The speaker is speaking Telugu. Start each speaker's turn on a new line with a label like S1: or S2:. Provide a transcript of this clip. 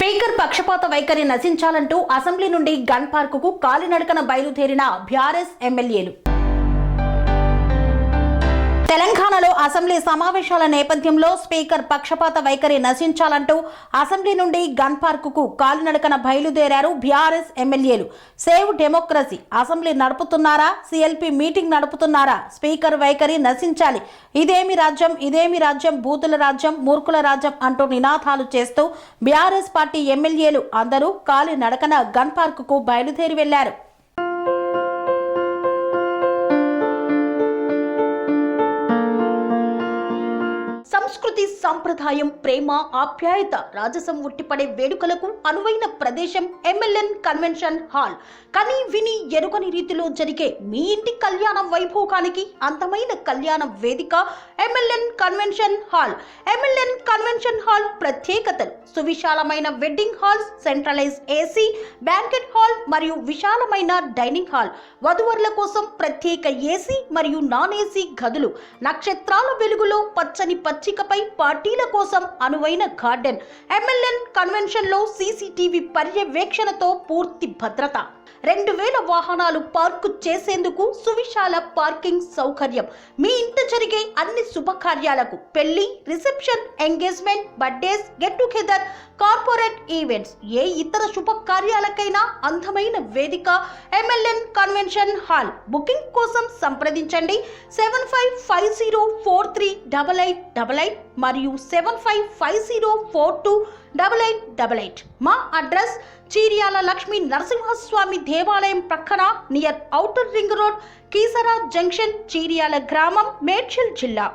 S1: స్పీకర్ పక్షపాత వైఖరి నశించాలంటూ అసెంబ్లీ నుండి గన్ పార్కుకు కాలినడకన బయలుదేరిన బీఆర్ఎస్ ఎమ్మెల్యేలు. తెలంగాణలో అసెంబ్లీ సమావేశాల నేపథ్యంలో స్పీకర్ పక్షపాత వైఖరి నశించాలంటూ అసెంబ్లీ నుండి గన్ పార్కుకు కాలినడకన బయలుదేరారు బీఆర్ఎస్ ఎమ్మెల్యేలు. సేవ్ డెమోక్రసీ అసెంబ్లీ నడుపుతున్నారా, సిఎల్పి మీటింగ్ నడుపుతున్నారా, స్పీకర్ వైఖరి నశించాలి, ఇదేమి రాజ్యం, బూతుల రాజ్యం, మూర్ఖుల రాజ్యం అంటూ నినాదాలు చేస్తూ బీఆర్ఎస్ పార్టీ ఎమ్మెల్యేలు అందరూ కాలినడకన గన్ పార్కుకు బయలుదేరి వెళ్లారు. సంస్కృతి, సంప్రదాయం, ప్రేమ, ఆప్యాయత, రాజసం ఉట్టిపడే వేడుకలకు అనువైన ప్రదేశం ఎంఎల్ఎన్ కన్వెన్షన్ హాల్. కని విని ఎరుగని రీతిలో జరిగే మీ ఇంటి కళ్యాణ వైభోగానికి అందమైన కళ్యాణ వేదిక MLN convention hall. MLN convention hall ప్రత్యేకతలు: సువిశాలమైన wedding halls, centralise AC banquet hall మరియు విశాలమైన డైనింగ్ హాల్, వధువరుల కోసం ప్రత్యేక ఏసీ మరియు నాన్ ఏసీ గదులు, నక్షత్రాల వెలుగులో పచ్చని పచ్చికపై పార్టీల కోసం అనువైన గార్డెన్. ఎంఎల్ఎన్ కన్వెన్షన్ లో సీసీటీవీ పర్యవేక్షణతో పూర్తి భద్రత, 2000 వాహనాలు పార్కు చేసేందుకు సువిశాల పార్కింగ్ సౌకర్యం. మీ ఇంట జరిగే అన్ని శుభకార్యాలకు, పెళ్లి, reception, engagement, birthdays, get together, corporate events, ఏ ఇతర శుభకార్యాలకైనా అందమైన వేదిక ఎంఎల్ఎన్ కన్వెన్షన్ హాల్. బుకింగ్ కోసం సంప్రదించండి 7550438888 మరియు 7550428888. మా అడ్రస్ చీర్యాల లక్ష్మీ నరసింహస్వామి దేవాలయం ప్రక్కన, near outer ring road, Keesara junction, Cheeryal గ్రామం, మేడ్చల్ జిల్లా.